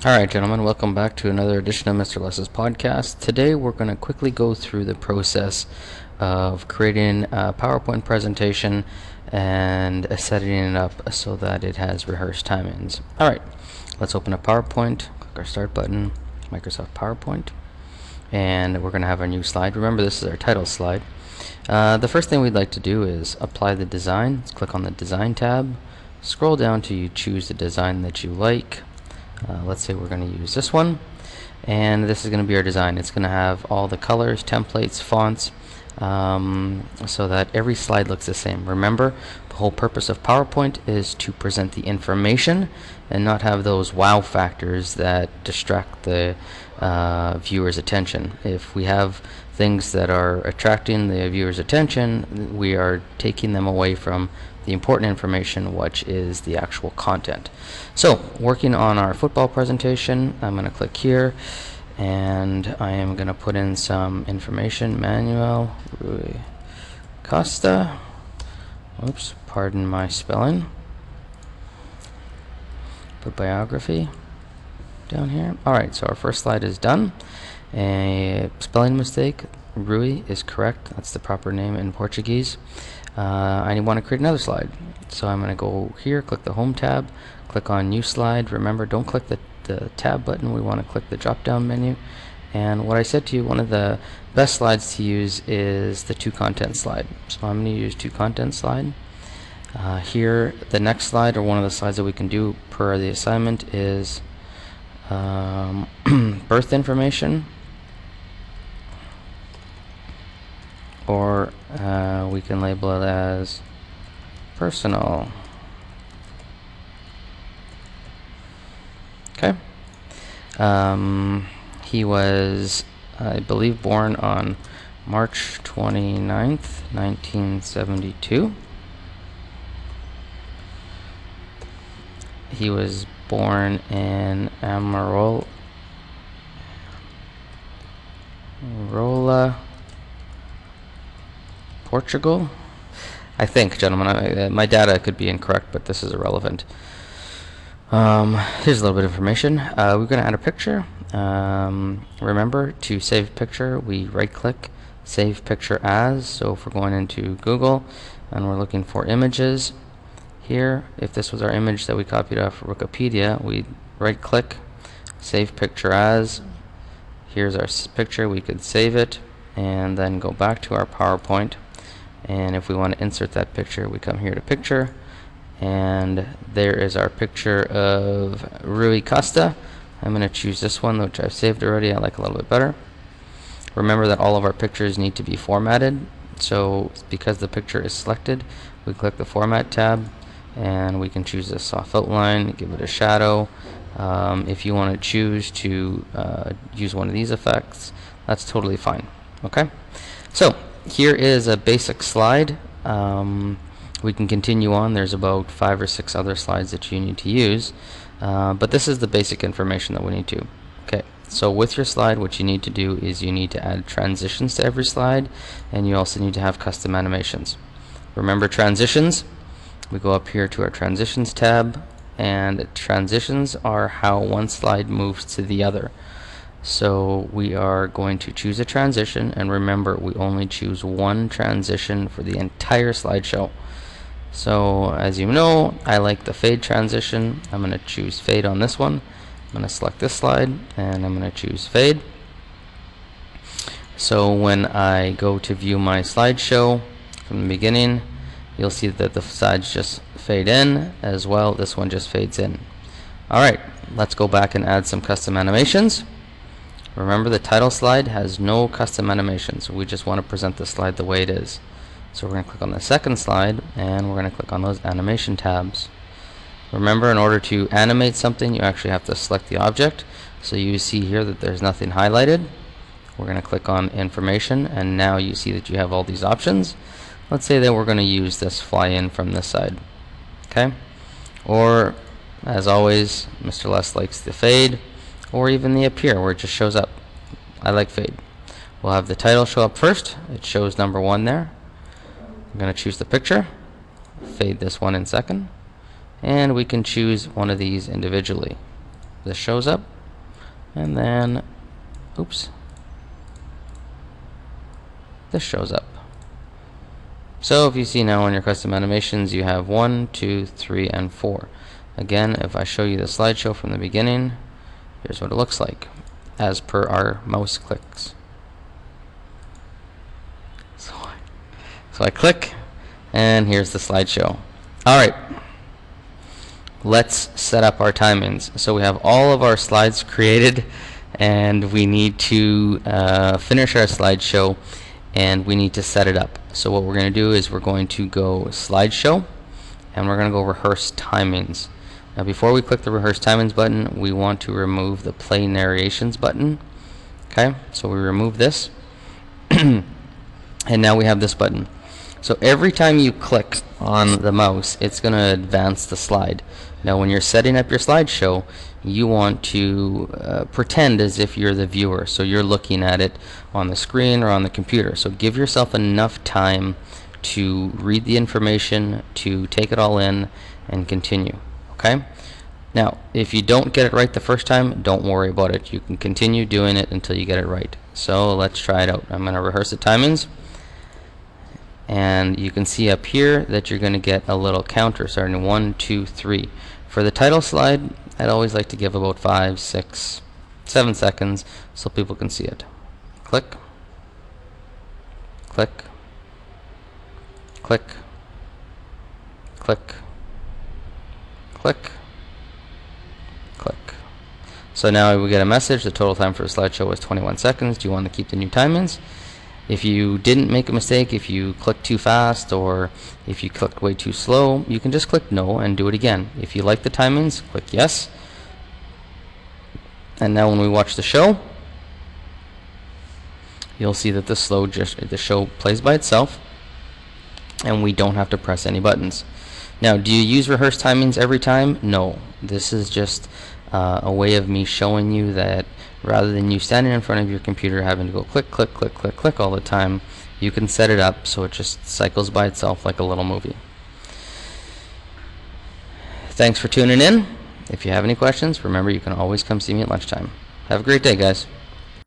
Alright, gentlemen, welcome back to another edition of Mr. Less's podcast. Today we're going to quickly go through the process of creating a PowerPoint presentation and setting it up so that it has rehearsed timings. Alright, let's open up PowerPoint, click our Start button, Microsoft PowerPoint, and we're going to have our new slide. Remember, this is our title slide. The first thing we'd like to do is apply the design. Let's click on the Design tab, scroll down till you choose the design that you like. Let's say we're going to use this one, and this is going to be our design. It's going to have all the colors, templates, fonts, so that every slide looks the same. Remember, the whole purpose of PowerPoint is to present the information and not have those wow factors that distract the viewer's attention. If we have things that are attracting the viewer's attention, we are taking them away from the important information, which is the actual content. So, working on our football presentation, I'm going to click here, and I am going to put in some information. Manuel Rui Costa. Oops, pardon my spelling. Put biography down here. Alright, so our first slide is done. A spelling mistake. Rui is correct. That's the proper name in Portuguese. I want to create another slide. So I'm going to go here, click the Home tab, click on New Slide. Remember, don't click the tab button. We want to click the drop down menu. And what I said to you, one of the best slides to use is the To Content slide. So I'm going to use To Content slide. Here, the next slide, or one of the slides that we can do per the assignment, is birth information. Or we can label it as personal. Okay. He was, I believe, born on March 29th, 1972. He was born in Amarola, Portugal, I think, gentlemen. My data could be incorrect, but this is irrelevant. Here's a little bit of information. We're going to add a picture. Remember, to save picture, we right-click, Save Picture As. So if we're going into Google and we're looking for images, here, if this was our image that we copied off Wikipedia, we right-click, Save Picture As. Here's our picture. We could save it and then go back to our PowerPoint. And if we want to insert that picture, we come here to Picture, and there is our picture of Rui Costa. I'm going to choose this one, which I've saved already. I like a little bit better. Remember that all of our pictures need to be formatted. So because the picture is selected, we click the Format tab, and we can choose a soft outline, give it a shadow. If you want to choose to use one of these effects, that's totally fine. Okay? So here is a basic slide. We can continue on. There's about 5 or 6 other slides that you need to use, but this is the basic information that we need to. Okay, so with your slide, what you need to do is you need to add transitions to every slide, and you also need to have custom animations. Remember transitions? We go up here to our Transitions tab, and transitions are how one slide moves to the other. So we are going to choose a transition, and remember, we only choose one transition for the entire slideshow. So as you know, I like the fade transition. I'm going to choose fade on this one. I'm going to select this slide, and I'm going to choose fade. So when I go to view my slideshow from the beginning, you'll see that the slides just fade in as well. This one just fades in. Alright, let's go back and add some custom animations. Remember, the title slide has no custom animations. We just want to present the slide the way it is. So we're going to click on the second slide, and we're going to click on those animation tabs. Remember, in order to animate something, you actually have to select the object. So you see here that there's nothing highlighted. We're going to click on information, and now you see that you have all these options. Let's say that we're going to use this fly in from this side. Okay? Or, as always, Mr. Les likes the fade, or even the appear, where it just shows up. I like fade. We'll have the title show up first. It shows number 1 there. I'm going to choose the picture, fade this one in second, and we can choose one of these individually. This shows up, and then, oops, this shows up. So if you see now on your custom animations, you have 1, 2, 3, and 4. Again, if I show you the slideshow from the beginning, here's what it looks like as per our mouse clicks. So I click, and here's the slideshow. Alright, let's set up our timings. So we have all of our slides created, and we need to finish our slideshow, and we need to set it up. So what we're going to do is we're going to go slideshow, and we're going to go rehearse timings. Now before we click the rehearse timings button, we want to remove the play narrations button. Okay, so we remove this, and now we have this button. So every time you click on the mouse, it's going to advance the slide. Now when you're setting up your slideshow, you want to pretend as if you're the viewer, so you're looking at it on the screen or on the computer. So give yourself enough time to read the information, to take it all in, and continue. Okay? Now if you don't get it right the first time, don't worry about it. You can continue doing it until you get it right. So let's try it out. I'm going to rehearse the timings, and you can see up here that you're going to get a little counter starting 1, 2, 3. For the title slide, I'd always like to give about 5, 6, 7 seconds so people can see it. Click, click, click, click, click, click. So now we get a message. The total time for the slideshow was 21 seconds. Do you want to keep the new timings? If you didn't make a mistake, if you clicked too fast, or if you clicked way too slow, you can just click no and do it again. If you like the timings, click yes. And now when we watch the show, you'll see that the show plays by itself, and we don't have to press any buttons. Now, do you use rehearse timings every time? No. This is just a way of me showing you that rather than you standing in front of your computer having to go click, click, click, click, click all the time, you can set it up so it just cycles by itself like a little movie. Thanks for tuning in. If you have any questions, remember you can always come see me at lunchtime. Have a great day, guys.